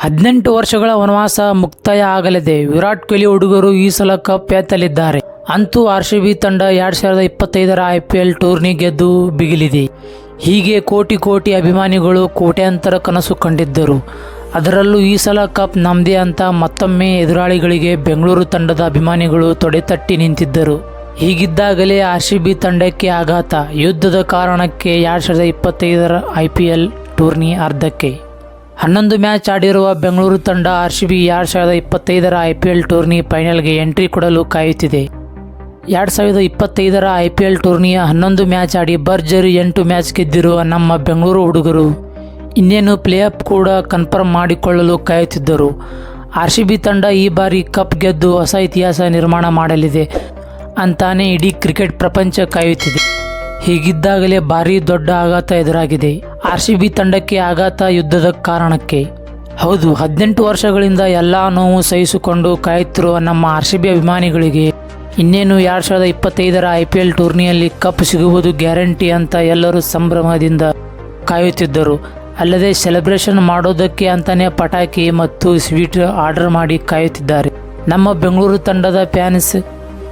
18 ವರ್ಷಗಳ ವನವಾಸ ಮುಕ್ತಾಯ ಆಗಲಿದೆ. ವಿರಾಟ್ ಕೊಹ್ಲಿ ಹುಡುಗರು ಈ ಸಲ ಕಪ್ ಎತ್ತಲಿದ್ದಾರೆ. ಅಂತೂ RCB ತಂಡ 2025ರ IPL ಟೂರ್ನಿ ಗೆದ್ದು ಬಿಗಿಲಿದೆ. ಹೀಗೆ ಕೋಟಿ ಅಭಿಮಾನಿಗಳು ಕೋಟ್ಯಾಂತರ ಕನಸು ಕಂಡಿದ್ದರು. ಅದರಲ್ಲೂ ಈ ಸಲ ಕಪ್ ನಮ್ಮದೇ ಅಂತ ಮತ್ತೊಮ್ಮೆ ಎದುರಾಳಿಗಳಿಗೆ ಬೆಂಗಳೂರು ತಂಡದ ಅಭಿಮಾನಿಗಳು ತೊಡೆತಟ್ಟಿ ನಿಂತಿದ್ದರು. ಹೀಗಿದ್ದಾಗಲೇ RCB ತಂಡಕ್ಕೆ ಆಘಾತ. ಯುದ್ಧದ ಕಾರಣಕ್ಕೆ 2025ರ IPL ಟೂರ್ನಿ ಅರ್ಧಕ್ಕೆ. 11 ಮ್ಯಾಚ್ ಆಡಿರುವ ಬೆಂಗಳೂರು ತಂಡ RCB 2025ರ IPL ಟೂರ್ನಿ ಫೈನಲ್ಗೆ ಎಂಟ್ರಿ ಕೊಡಲು ಕಾಯುತ್ತಿದೆ. 2025ರ IPL ಟೂರ್ನಿಯ 11 ಮ್ಯಾಚ್ ಆಡಿ ಭರ್ಜರಿ 8 ಮ್ಯಾಚ್ ಗೆದ್ದಿರುವ ನಮ್ಮ ಬೆಂಗಳೂರು ಹುಡುಗರು ಇನ್ನೇನು ಪ್ಲೇಆಫ್ ಕೂಡ ಕನ್ಫರ್ಮ್ ಮಾಡಿಕೊಳ್ಳಲು ಕಾಯುತ್ತಿದ್ದರು. RCB ತಂಡ ಈ ಬಾರಿ ಕಪ್ ಗೆದ್ದು ಹೊಸ ಇತಿಹಾಸ ನಿರ್ಮಾಣ ಮಾಡಲಿದೆ ಅಂತಾನೆ ಇಡೀ ಕ್ರಿಕೆಟ್ ಪ್ರಪಂಚ ಕಾಯುತ್ತಿದೆ. ಹೀಗಿದ್ದಾಗಲೇ ಭಾರೀ ದೊಡ್ಡ ಆಘಾತ ಎದುರಾಗಿದೆ. RCB ತಂಡಕ್ಕೆ ಆಘಾತ ಯುದ್ಧದ ಕಾರಣಕ್ಕೆ. ಹೌದು, 18 ವರ್ಷಗಳಿಂದ ಎಲ್ಲ ನೋವು ಸಹಿಸಿಕೊಂಡು ಕಾಯುತ್ತಿರುವ ನಮ್ಮ RCB ಅಭಿಮಾನಿಗಳಿಗೆ ಇನ್ನೇನು 2025ರ IPL ಟೂರ್ನಿಯಲ್ಲಿ ಕಪ್ ಸಿಗುವುದು ಗ್ಯಾರಂಟಿ ಅಂತ ಎಲ್ಲರೂ ಸಂಭ್ರಮದಿಂದ ಕಾಯುತ್ತಿದ್ದರು. ಅಲ್ಲದೆ ಸೆಲೆಬ್ರೇಷನ್ ಮಾಡೋದಕ್ಕೆ ಅಂತಾನೆ ಪಟಾಕಿ ಮತ್ತು ಸ್ವೀಟ್ ಆರ್ಡರ್ ಮಾಡಿ ಕಾಯುತ್ತಿದ್ದಾರೆ ನಮ್ಮ ಬೆಂಗಳೂರು ತಂಡದ ಫ್ಯಾನ್ಸ್.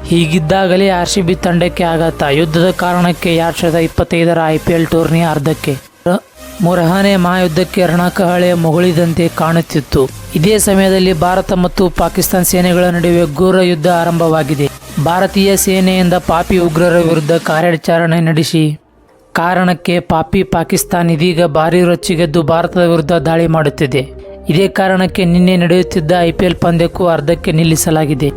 ಹೀಗಿದ್ದಾಗಲೇ RCB ತಂಡಕ್ಕೆ ಆಘಾತ. ಯುದ್ಧದ ಕಾರಣಕ್ಕೆ 2025ರ IPL ಟೂರ್ನಿ ಅರ್ಧಕ್ಕೆ. ಮೂರನೇ ಮಹಾಯುದ್ಧಕ್ಕೆ ರಣಕಹಳೆ ಮೊಗಳಿದಂತೆ ಕಾಣುತ್ತಿತ್ತು. ಇದೇ ಸಮಯದಲ್ಲಿ ಭಾರತ ಮತ್ತು ಪಾಕಿಸ್ತಾನ ಸೇನೆಗಳ ನಡುವೆ ಘೋರ ಯುದ್ಧ ಆರಂಭವಾಗಿದೆ. ಭಾರತೀಯ ಸೇನೆಯಿಂದ ಪಾಪಿ ಉಗ್ರರ ವಿರುದ್ಧ ಕಾರ್ಯಾಚರಣೆ ನಡೆಸಿ ಕಾರಣಕ್ಕೆ ಪಾಕಿಸ್ತಾನ ಇದೀಗ ಭಾರೀ ರೊಚ್ಚಿಗೆದ್ದು ಭಾರತದ ವಿರುದ್ಧ ದಾಳಿ ಮಾಡುತ್ತಿದೆ. ಇದೇ ಕಾರಣಕ್ಕೆ ನಿನ್ನೆ ನಡೆಯುತ್ತಿದ್ದ IPL ಪಂದ್ಯಕ್ಕೂ ಅರ್ಧಕ್ಕೆ ನಿಲ್ಲಿಸಲಾಗಿದೆ.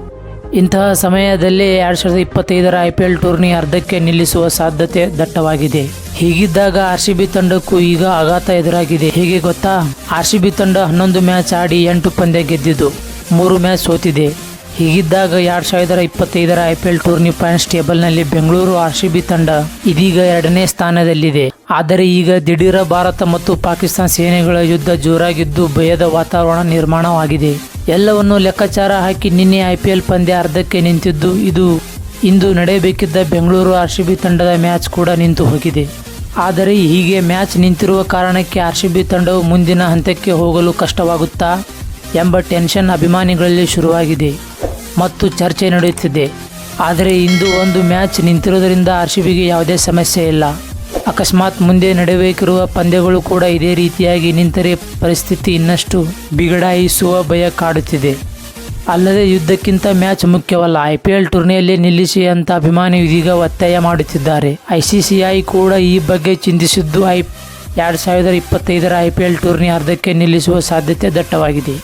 ಇಂತಹ ಸಮಯದಲ್ಲೇ 2025ರ IPL ಟೂರ್ನಿ ಅರ್ಧಕ್ಕೆ ನಿಲ್ಲಿಸುವ ಸಾಧ್ಯತೆ ದಟ್ಟವಾಗಿದೆ. ಹೀಗಿದ್ದಾಗ RCB ತಂಡಕ್ಕೂ ಈಗ ಆಘಾತ ಎದುರಾಗಿದೆ. ಹೇಗೆ ಗೊತ್ತಾ? RCB ತಂಡ 11 ಮ್ಯಾಚ್ ಆಡಿ 8 ಪಂದ್ಯ ಗೆದ್ದಿದ್ದು 3 ಮ್ಯಾಚ್ ಸೋತಿದೆ. ಹೀಗಿದ್ದಾಗ 2025ರ IPL ಟೂರ್ನಿ ಪಾಯಿಂಟ್ಸ್ ಟೇಬಲ್ನಲ್ಲಿ ಬೆಂಗಳೂರು RCB ತಂಡ ಇದೀಗ 2ನೇ ಸ್ಥಾನದಲ್ಲಿದೆ. ಆದರೆ ಈಗ ದಿಢೀರ ಭಾರತ ಮತ್ತು ಪಾಕಿಸ್ತಾನ ಸೇನೆಗಳ ಯುದ್ಧ ಜೋರಾಗಿದ್ದು ಭಯದ ವಾತಾವರಣ ನಿರ್ಮಾಣವಾಗಿದೆ. ಎಲ್ಲವನ್ನು ಲೆಕ್ಕಾಚಾರ ಹಾಕಿ ನಿನ್ನೆ IPL ಪಂದ್ಯ ಅರ್ಧಕ್ಕೆ ನಿಂತಿದ್ದು ಇಂದು ನಡೆಯಬೇಕಿದ್ದ ಬೆಂಗಳೂರು RCB ತಂಡದ ಮ್ಯಾಚ್ ಕೂಡ ನಿಂತು ಹೋಗಿದೆ. ಆದರೆ ಹೀಗೆ ಮ್ಯಾಚ್ ನಿಂತಿರುವ ಕಾರಣಕ್ಕೆ RCB ತಂಡವು ಮುಂದಿನ ಹಂತಕ್ಕೆ ಹೋಗಲು ಕಷ್ಟವಾಗುತ್ತಾ ಎಂಬ ಟೆನ್ಷನ್ ಅಭಿಮಾನಿಗಳಲ್ಲಿ ಶುರುವಾಗಿದೆ ಮತ್ತು ಚರ್ಚೆ ನಡೆಯುತ್ತಿದೆ. ಆದರೆ ಇಂದು ಒಂದು ಮ್ಯಾಚ್ ನಿಂತಿರುವುದರಿಂದ RCBಗೆ ಯಾವುದೇ ಸಮಸ್ಯೆ ಇಲ್ಲ. ಅಕಸ್ಮಾತ್ ಮುಂದೆ ನಡೆಯಬೇಕಿರುವ ಪಂದ್ಯಗಳು ಕೂಡ ಇದೇ ರೀತಿಯಾಗಿ ನಿಂತರೆ ಪರಿಸ್ಥಿತಿ ಇನ್ನಷ್ಟು ಬಿಗಡಾಯಿಸುವ ಭಯ ಕಾಡುತ್ತಿದೆ. ಅಲ್ಲದೆ ಯುದ್ಧಕ್ಕಿಂತ ಮ್ಯಾಚ್ ಮುಖ್ಯವಲ್ಲ, IPL ಟೂರ್ನಿಯಲ್ಲಿ ನಿಲ್ಲಿಸಿ ಅಂತ ಅಭಿಮಾನಿ ಇದೀಗ ಒತ್ತಾಯ ಮಾಡುತ್ತಿದ್ದಾರೆ. ICCI ಕೂಡ ಈ ಬಗ್ಗೆ ಚಿಂತಿಸಿದ್ದು 2025ರ IPL ಟೂರ್ನಿ ಅರ್ಧಕ್ಕೆ ನಿಲ್ಲಿಸುವ ಸಾಧ್ಯತೆ ದಟ್ಟವಾಗಿದೆ.